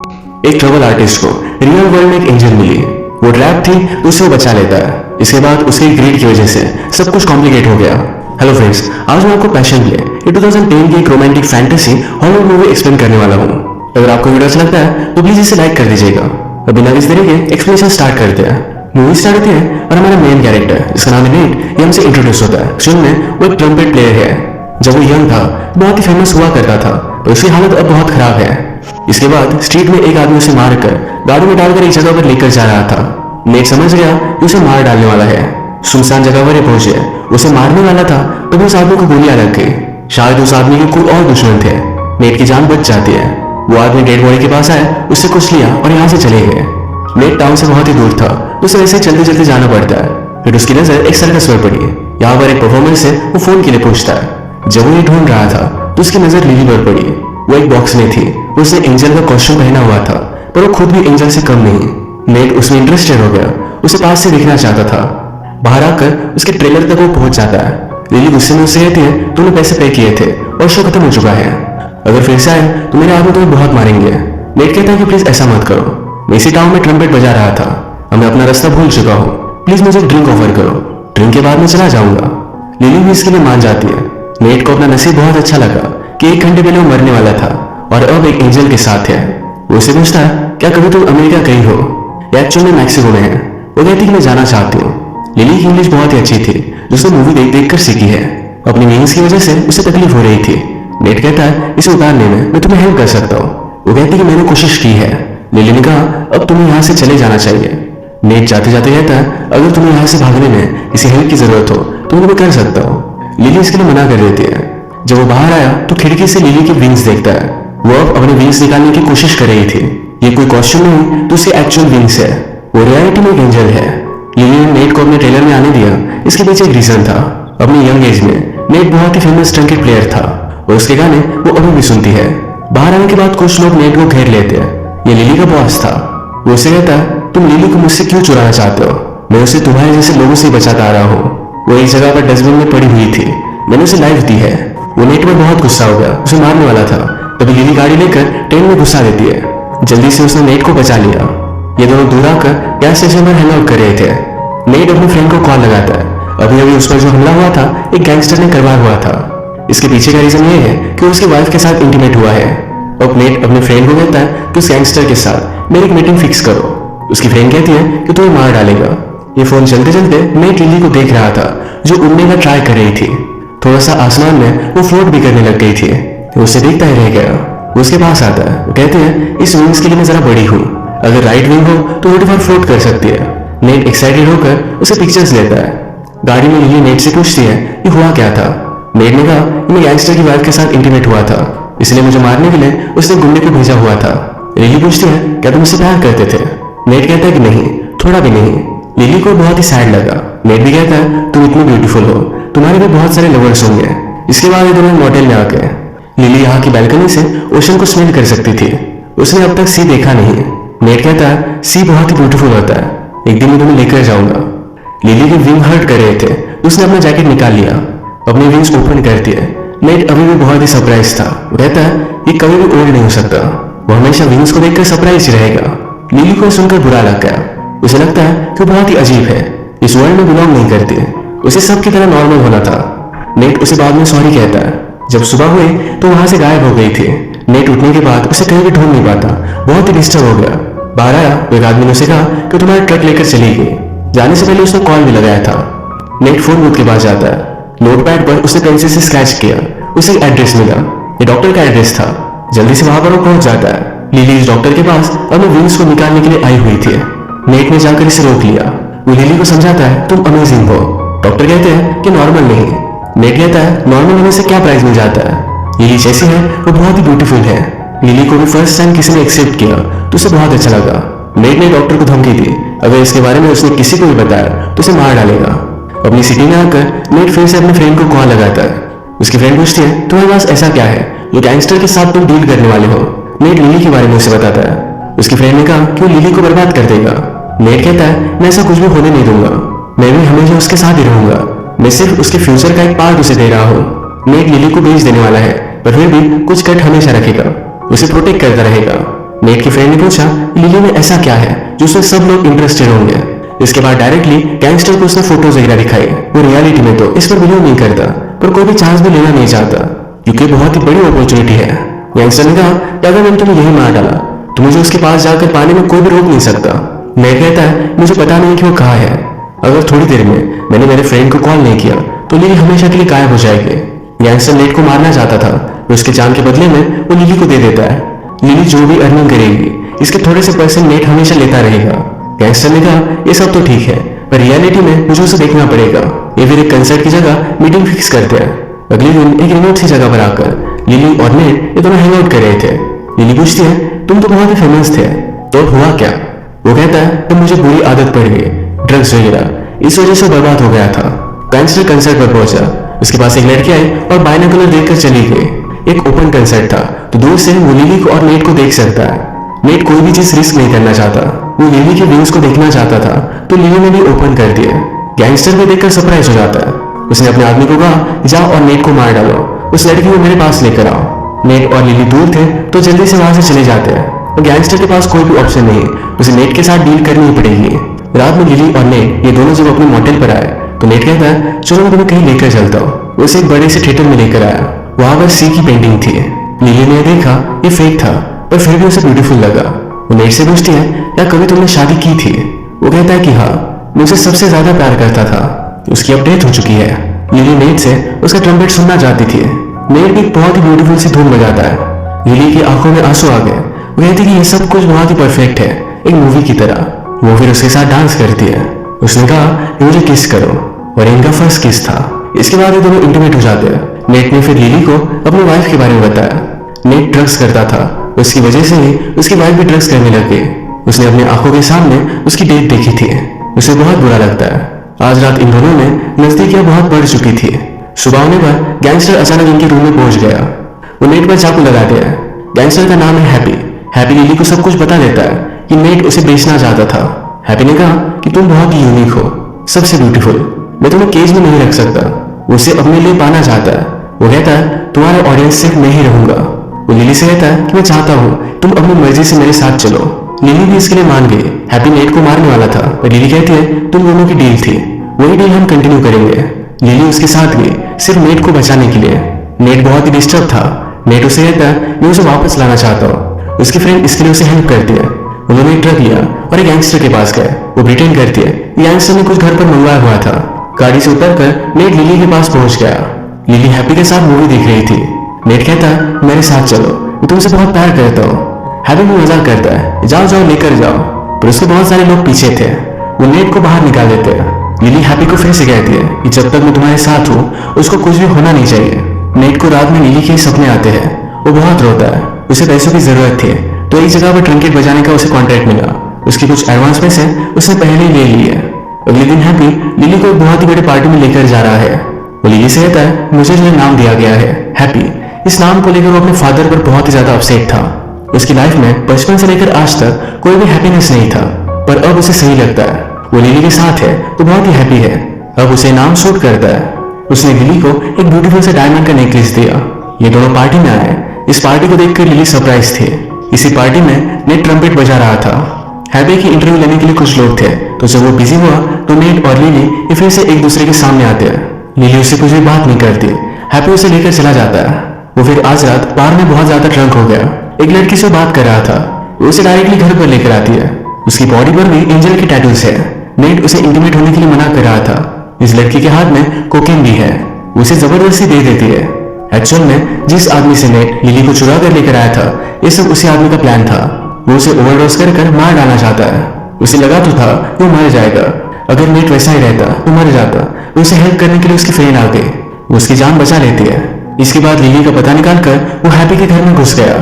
एक trouble artist को real world में एक एंजल मिली। वो ट्रैप थी तो उसे वो बचा लेता है। इसके बाद उसके ग्रीड की वजह से सब कुछ कॉम्प्लिकेट हो गया। हेलो फ्रेंड्स, आज मैं आपको पैशन प्ले ये 2010 की एक romantic fantasy horror movie explain करने वाला हूँ। अगर आपको वीडियो अच्छा लगता है तो प्लीज इसे लाइक कर दीजिएगा। अब बिना किसी तरह के एक्सप्लेनेशन स्टार्ट करते हैं। मूवी स्टार्ट होती है और हमारा मेन कैरेक्टर जिसका नाम है नेट, ये हमसे इंट्रोड्यूस होता है। शुरू में वो एक ट्रम्पेट प्लेयर है। जब वो यंग था बहुत ही फेमस हुआ करता था, पर उसकी हालत अब बहुत खराब है। इसके बाद स्ट्रीट में एक आदमी उसे मारकर गाड़ी में डालकर एक जगह पर लेकर जा रहा था। नेट समझ गया कि उसे मार डालने वाला है। सुनसान जगह पर पहुंचे, उसे मारने वाला था तभी उस आदमी को गोलियां लग गई। शायद उस आदमी के कोई और दुश्मन थे। नेट की जान बच जाती है। वो आदमी डेड बॉडी के पास आया, उससे कुछ लिया और यहाँ से चले गए। नेट टाउन से बहुत ही दूर था, उसे ऐसे चलते चलते जाना पड़ता है। फिर उसकी नजर एक सर्कस पर पड़ी। यहाँ पर एक परफॉर्मेंस से वो फोन के लिए पूछता है। जब वो ये ढूंढ रहा था तो उसकी नजर लिली पर पड़ी। वो एक बॉक्स में थी। उसने एंजल का कॉस्ट्यूम पहना हुआ था, पर वो खुद भी एंजल से कम नहीं। नेट उसमें इंटरेस्टेड हो गया, उसे पास से देखना चाहता था। बाहर आकर उसके ट्रेलर तक वो पहुंच जाता है। लिली गुस्से में उससे कहती है तूने पैसे पे किए थे और शो खत्म हो चुका है। अगर फिर से आए तो मेरे आदमी तुम्हें बहुत मारेंगे। नेट कहता है कि प्लीज ऐसा मत करो। मैं इसी टाउन में ट्रम्पेट बजा रहा था, अब मैं अपना रास्ता भूल चुका हूँ। प्लीज मुझे ड्रिंक ऑफर करो, ड्रिंक के बाद मैं चला जाऊंगा। लिली भी इसके लिए मान जाती है। नेट को अपना नसीब बहुत अच्छा लगा कि 1 घंटे पहले वो मरने वाला था और अब एक एंजल के साथ है। वो उसे पूछता है क्या कभी तुम अमेरिका गई हो? एक्चुअली में मैक्सिको में है। वो कहती कि मैं जाना चाहती हूँ। लिली की इंग्लिश बहुत ही अच्छी थी, जो उसने मूवी देख देख कर सीखी है। अपनी विंग्स की वजह से उसे तकलीफ हो रही थी। नेट कहता है इसे उतारने में मैं तुम्हें हेल्प कर सकता हूँ। वो कहती कि मैंने कोशिश की है। लिली ने कहा अब तुम्हें यहाँ से चले जाना चाहिए। नेट जाते जाते कहता है अगर तुम्हें यहाँ से भागने में किसी हेल्प की जरूरत हो तो मैं कर सकता हूँ। लिली इसके लिए मना कर देती है। जब वो बाहर आया तो खिड़की से लिली की विंग्स देखता है। वो अब अपने विंग्स निकालने की कोशिश कर रही थी। ये कोई कॉस्ट्यूम नहीं तो उसकी एक्चुअल विंग्स है। वो रियलिटी में एक एंजल है। लिली ने नेट को अपने ट्रेलर में आने दिया, इसके पीछे एक रीजन था। अपनी यंग एज में नेट बहुत ही फेमस ट्रम्पेट प्लेयर था और उसके गाने वो अभी भी सुनती है। बाहर आने के बाद कुछ लोग नेट को घेर लेते हैं। ये लिली का बॉस था। वो उसे कहता है तुम लिली को मुझसे क्यों चुराना चाहते हो? मैं उसे तुम्हारे जैसे लोगों से बचाता आ रहा हूँ। वो एक जगह पर डस्टबिन में पड़ी हुई थी, मैंने उसे लाइफ दी है। वो नेट पर बहुत गुस्सा हो गया, उसे मारने वाला था। तभी लिली गाड़ी लेकर ट्रेन में घुसा देती है। जल्दी से उसने नेट को बचा लिया। ये दोनों दूर आकर गैस स्टेशन पर हैंग आउट कर रहे थे। नेट अपने फ्रेंड को कॉल लगाता है। अभी अभी उस पर जो हमला हुआ था एक गैंगस्टर ने करवाया हुआ था। इसके पीछे का रीजन ये है कि उसकी वाइफ के साथ इंटीमेट हुआ है। अब नेट अपने फ्रेंड को कहता है कि उस गैंगस्टर के साथ मेरी एक मीटिंग फिक्स करो। उसकी फ्रेंड कहती है कि तुम्हें मार डालेगा। ये फोन चलते चलते नेट लिली को देख रहा था जो उड़ने का ट्राई कर रही थी। थोड़ा सा आसमान में वो फ्लोट भी करने लग गई थी। वो उससे देखता ही रह गया। वो उसके पास आता है। वो कहते हैं इस विंग्स के लिए मैं जरा बड़ी हूँ, अगर राइट विंग हो तो 25 फ्लोट कर सकती है। नेट एक्साइटेड होकर उसे पिक्चर्स लेता है। गाड़ी में लिली नेट से पूछती है कि हुआ क्या था। नेट ने कहा मैं गैंगस्टर की वाइफ के साथ इंटीमेट हुआ था, इसलिए मुझे मारने के लिए उसने गुंडे को भेजा हुआ था। लिली पूछती है क्या तुम उससे प्यार करते थे? नेट कहता है कि नहीं, थोड़ा भी नहीं। लिली को बहुत ही सैड लगा। नेट भी कहता है तुम इतनी ब्यूटीफुल हो, तुम्हारे भी बहुत सारे लवर्स होंगे। इसके बाद ये दोनों मोटेल में आ गए। लिली यहाँ की बैल्कनी से ओशन को स्मेल कर सकती थी। उसने अब तक सी देखा नहीं। नेट कहता है सी बहुत ही ब्यूटीफुल होता है, एक दिन मैं तुम्हें लेकर जाऊंगा। लिली के विंग हर्ट कर रहे थे, उसने अपना जैकेट निकाल लिया, अपनी विंग्स ओपन कर दिए। नेट अभी भी बहुत ही सरप्राइज था। वो कहता है ये कभी भी ओल्ड नहीं हो सकता, वो हमेशा विंग्स को देखकर सरप्राइज रहेगा। लिली को सुनकर बुरा लग गया। उसे लगता है कि बहुत ही अजीब है, इस वर्ल्ड में बिलोंग नहीं करती। उसे सबकी तरह नॉर्मल होना था। नेट उसे बाद में सॉरी कहता है। जब सुबह हुई तो वहां से गायब हो गई थी। नेट उठने के बाद उसे कहीं भी ढूंढ नहीं पाता, बहुत ही डिस्टर्ब हो गया। बाहर आया तो एक आदमी ने उसे कहा कि तुम्हारा ट्रक लेकर चली गई। जाने से पहले उसने कॉल भी लगाया था। नेट फोन बूथ के पास जाता है। नोटपैड पर उसने पेंसिल से स्क्रैच किया। उसे एड्रेस मिला, ये डॉक्टर का एड्रेस था। जल्दी से वहां पर वो पहुंच जाता है। लिली इस डॉक्टर के पास अपने विंग्स को निकालने के लिए आई हुई थी। नेट ने जाकर इसे रोक लिया। वो लिली को समझाता है तुम अमेजिंग हो। डॉक्टर कहते हैं कि नॉर्मल नहीं। नेट कहता है नॉर्मल होने से क्या प्राइस मिल जाता है? लिली जैसी है वो बहुत ही ब्यूटीफुल है। लिली को भी फर्स्ट टाइम किसी ने एक्सेप्ट किया तो उसे बहुत अच्छा लगा। नेट ने डॉक्टर को धमकी दी अगर इसके बारे में उसने किसी को भी बताया तो उसे मार डालेगा। अपनी सिटी में आकर नेट फिर से अपने फ्रेंड को कॉल लगाता है। उसकी फ्रेंड पूछती है तुम्हारे पास ऐसा क्या है जो गैंगस्टर के साथ तुम डील करने वाले हो? नेट लिली के बारे में उसे बताता है। उसकी फ्रेंड ने कहा कि वो लिली को बर्बाद कर देगा। नेट कहता है मैं ऐसा कुछ भी होने नहीं दूंगा, मैं भी हमेशा उसके साथ ही रहूंगा, मैं सिर्फ उसके फ्यूचर का एक पार्ट उसे दे रहा हूँ। नेट लिली को बेच देने वाला है, पर फिर भी कुछ कट हमेशा रखेगा, उसे प्रोटेक्ट करता रहेगा। नेट के फ्रेंड ने पूछा लिली में ऐसा क्या है जो उसमें सब लोग इंटरेस्टेड होंगे। इसके बाद डायरेक्टली गैंगस्टर को उसने फोटोज वगैरह दिखाई। वो रियलिटी में तो इस पर बिलीव नहीं करता, पर कोई भी चांस भी लेना नहीं चाहता क्योंकि बहुत ही बड़ी अपॉर्चुनिटी है। गैंगस्टर ने कहा अगर मैंने तुम्हें यही मार डाला तो मुझे उसके पास जाकर पाने में कोई भी रोक नहीं सकता। नेट कहता है मुझे पता नहीं कि वो कहाँ है। अगर थोड़ी देर में मैंने मेरे फ्रेंड को कॉल नहीं किया तो लिली हमेशा के लिए गायब हो जाएगी। गैंगस्टर नेट को मारना चाहता था, उसके जान के बदले में वो लिली को दे देता है। लिली जो भी अर्निंग करेगी इसके थोड़े से पैसे नेट हमेशा लेता रहेगा। गैंगस्टर ने कहा ये सब तो ठीक है, पर रियलिटी में मुझे उसे देखना पड़ेगा। ये फिर एक कंसर्ट की जगह मीटिंग फिक्स करते हैं। अगले दिन एक रिमोट सी जगह पर आकर लिली और नेट ये दोनों हैंग आउट कर रहे थे। लिली पूछती है तुम तो बहुत ही फेमस थे, तो हुआ क्या? वो कहता है तो मुझे बुरी आदत पड़ गई, ड्रग्स वगैरह, इस वजह से बर्बाद हो गया था। गैंगस्टर कंसर्ट पर पहुंचा, उसके पास एक लड़की आई और बाइनोकुलर देखकर चली गई। एक ओपन कंसर्ट था तो दूर से वो लिली को और नेट को देख सकता है। नेट कोई भी चीज रिस्क नहीं करना चाहता, वो लिली के व्यूज को देखना चाहता था, तो लिली ने भी ओपन कर दिया। गैंगस्टर को देखकर सरप्राइज हो जाता है। उसने अपने आदमी को कहा जाओ और नेट को मार डालो, उस लड़की को मेरे पास लेकर आओ। नेट और लिली दूर थे तो जल्दी से वहां से चले जाते हैं और गैंगस्टर के पास कोई भी ऑप्शन नहीं, उसे नेट के साथ डील करनी ही पड़ेगी। रात में लिली और नेट ये दोनों जब अपने मोटेल पर आए तो नेट कहता है चलो मैं तुम्हें कहीं लेकर चलता हूँ। उसे एक बड़े से थिएटर में लेकर आया, वहां पर सी की पेंटिंग थी। लिली ने देखा ये फेक था, पर फिर भी उसे ब्यूटीफुल लगा। वो नेट से पूछती है क्या कभी तुमने शादी की थी? वो कहता है कि हाँ, मुझे सबसे ज्यादा प्यार करता था, उसकी अब डेथ हो चुकी है। लिली नेट से उसका ट्रम्पेट सुनना चाहती थी। नेट भी बहुत ही ब्यूटीफुल सी धुन बजाता है। लिली की आंखों में आंसू आ गए। वो कहती कि ये सब कुछ बहुत ही परफेक्ट है, एक मूवी की तरह। वो फिर उसके साथ डांस करती है। उसने कहा कि मुझे किस करो, और इनका फर्स्ट किस था। इसके बाद ये दोनों इंटीमेट हो जाते हैं। नेट ने फिर लिली को अपनी वाइफ के बारे में बताया। नेट ड्रग्स करता था, उसकी वजह से ही उसकी वाइफ भी ड्रग्स करने लग गई। उसने अपनी आंखों के सामने उसकी डेट देखी थी, उसे बहुत बुरा लगता है। आज रात इन दोनों में नजदीकियां बहुत बढ़ चुकी थी। सुबह होने पर गैंगस्टर अचानक इनके रूम में पहुंच गया। वो नेट पर चाकू लगाते हैं। गैंगस्टर का नाम है हैप्पी। हैप्पी लिली को सब कुछ बता देता है कि नेट उसे बेचना चाहता था। हैप्पी ने कहा कि तुम बहुत ही यूनिक हो, सबसे ब्यूटीफुल, मैं तुम्हें केज में नहीं रख सकता। वो उसे अपने लिए पाना चाहता है। वो कहता है तुम्हारे ऑडियंस सिर्फ मैं ही रहूंगा। वो लिली से कहता है कि मैं चाहता हूँ तुम अपनी मर्जी से मेरे साथ चलो। लिली भी इसके लिए मान गई। हैप्पी नेट को मारने वाला था, पर लिली कहती है तुम दोनों की डील थी, वही डील हम कंटिन्यू करेंगे। लिली उसके साथ गई सिर्फ नेट को बचाने के लिए। नेट बहुत ही डिस्टर्ब था। नेट उसे कहता है मैं उसे वापस लाना चाहता हूँ। उसकी फ्रेंड इसके लिए उसे हेल्प करती है। उन्होंने एक ट्रक लिया और एक गैंगस्टर के पास गए। वो प्रिटेंड करती है गैंगस्टर ने कुछ घर पर मंगवाया हुआ था। गाड़ी से उतरकर नेट लिली के पास पहुंच गया। लिली हैप्पी के साथ मूवी देख रही थी। नेट कहता है मेरे साथ चलो, मैं तुमसे बहुत प्यार करता हूँ। हैप्पी भी मजाक करता है जाओ जाओ लेकर जाओ, पर उसके बहुत सारे लोग पीछे थे। वो नेट को बाहर निकाल देते हैं। लिली हैप्पी को फिर से कहती है कि जब तक मैं तुम्हारे साथ हूँ उसको कुछ भी होना नहीं चाहिए। नेट को रात में लिली के सपने आते हैं। वो बहुत रोता है, उसे पैसों की जरूरत थी, तो एक जगह पर ट्रंकेट बजाने का उसे कॉन्ट्रैक्ट मिला। उसके कुछ एडवांस पैसे उसने पहले ही ले लिए। अगले दिन हैप्पी लिली को एक बहुत ही बड़े पार्टी में लेकर जा रहा है। वो लिली से कहता है मुझे जो नाम दिया गया है हैप्पी, इस नाम को लेकर वो अपने फादर पर बहुत ही ज्यादा अपसेट था। उसकी लाइफ में बचपन से लेकर आज तक कोई भी हैप्पीनेस नहीं था, पर अब उसे सही लगता है। वो लिली के साथ है तो बहुत ही हैप्पी है। अब उसे नाम सूट करता है। उसने लिली को एक ब्यूटीफुल से डायमंड का नेकलेस दिया। ये दोनों पार्टी में आए। इस पार्टी को देखकर लिली सरप्राइज थी। इसी पार्टी में नेट ट्रम्पेट बजा रहा था। हैप्पी की इंटरव्यू लेने के लिए कुछ लोग थे, तो जब वो बिजी हुआ तो नेट और लिली फिर से एक दूसरे के सामने आते हैं। लिली उससे कुछ भी बात नहीं करती। हैप्पी उसे लेकर चला जाता है। वो फिर आज रात बार में बहुत ज्यादा ड्रंक हो गया। एक लड़की से बात कर रहा था, वो उसे डायरेक्टली घर पर लेकर आती है। उसकी बॉडी पर भी एंजल की टैटूज है। नेट उसे इंटीमेट होने के लिए मना कर रहा था। इस लड़की के हाथ में कोकेन भी है, उसे जबरदस्ती दे देती है। एक्चुअल में जिस आदमी से नेट लिली को चुरा कर लेकर आया था, ये सब उसी आदमी का प्लान था। वो उसे ओवरडोज कर मार डालना चाहता है। उसे लगा तो था वो मर जाएगा, अगर नेट वैसा ही रहता तो मर जाता। उसे हेल्प करने के लिए उसकी फ्रेंड आ गई, वो उसकी जान बचा लेती है। इसके बाद लिली का पता निकालकर वो हैप्पी के घर में घुस गया।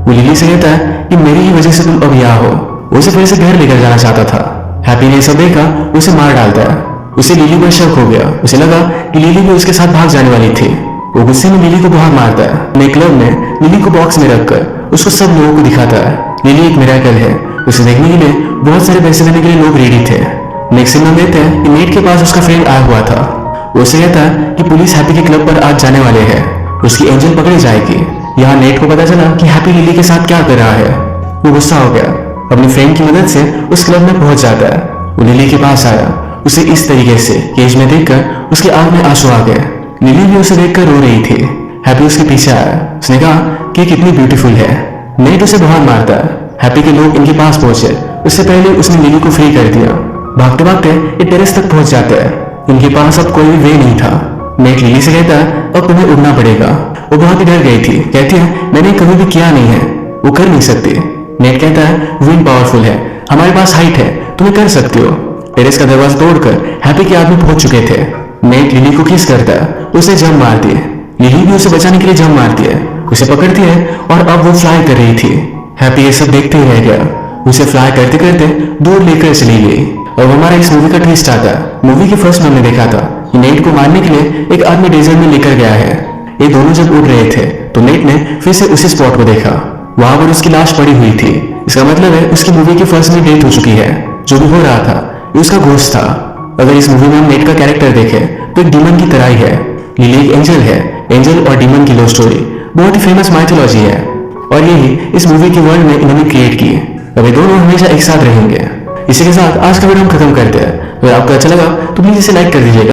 वो लिली से कहता है कि मेरी ही वजह से तुम अब यहाँ हो। वो उसे फिर से घर लेकर जाना चाहता था। हैप्पी ने सब देखा, उसे मार डालता है। उसे लिली पर शक हो गया। उसे लगा कि लिली भी उसके साथ भाग जाने वाली थी। वो गुस्से में लिली को बहुत मारता है। नेट क्लब में लिली को बॉक्स में रखकर उसको सब लोगों को दिखाता है लिली एक मिरेकल है। उसे देखने के लिए बहुत सारे पैसे देने के लिए लोग रेडी थे। नेक्स्ट सीन में देखते हैं कि नेट के पास उसका फ्रेंड आया हुआ था। वो उसे कहता है कि पुलिस हैप्पी के क्लब पर आज जाने वाले हैं, उसकी एंजल पकड़ी जाएगी। यहाँ नेट को पता चला कि हैप्पी लिली के साथ क्या कर रहा है। वो गुस्सा हो गया। अपनी फ्रेंड की मदद से उस क्लब में पहुंच जाता है। वो लिली के पास आया। उसे इस तरीके से केज में देखकर उसकी आंख में आंसू आ गए। लिली भी उसे देखकर रो रही थी। हैप्पी उसके पीछे आया। उसने कहा कि कितनी ब्यूटीफुल है। नेट उसे बहुत मारता है। हैप्पी के लोग इनके पास पहुंचे। उससे पहले उसने लिली को फ्री कर दिया। भागते भागते ये टेरेस तक पहुंच जाते हैं। इनके पास अब कोई भी वे नहीं था। नेट लिली से कहता है अब तुम्हें उड़ना पड़ेगा। वो बहुत ही डर गई थी। कहती है मैंने कभी भी किया नहीं है, वो कर नहीं सकती। नेट कहता है विंड पावरफुल है, हमारे पास हाइट है, तुम्हें कर सकते हो। टेरेस का दरवाजा तोड़कर हैप्पी के आदमी पहुंच चुके थे। नेट लिली को किस करता है, उसे जंप मारती है। लिली भी उसे बचाने के लिए जंप मारती है, उसे पकड़ती है और अब वो फ्लाई कर रही थी। हैप्पी ये सब देखते ही रह गया। उसे फ्लाई करते करते दूर लेकर चली गई। अब हमारा इस मूवी का ट्विस्ट आता है। मूवी के फर्स्ट में हमने देखा था कि नेट को मारने के लिए एक आदमी डेजर्ट में लेकर गया है। ये दोनों जब उड़ रहे थे तो नेट ने फिर से उसी स्पॉट को देखा। वहां पर उसकी लाश पड़ी हुई थी। इसका मतलब है उसकी मूवी की फर्स्ट में डेथ हो चुकी है। जो भी हो रहा था ये उसका घोस्ट था। अगर इस मूवी में हम नेट का कैरेक्टर देखें तो एक डीमन की तरह ही है। लिली एक एंजल है। एंजल और डीमन की लव स्टोरी बहुत ही फेमस माइथोलॉजी है और यही इस मूवी की वर्ल्ड में इन्होंने क्रिएट की। अब ये दोनों हमेशा एक साथ रहेंगे। इसी के साथ आज का वीडियो हम खत्म करते हैं। अगर आपको अच्छा लगा तो प्लीज इसे लाइक कर दीजिएगा।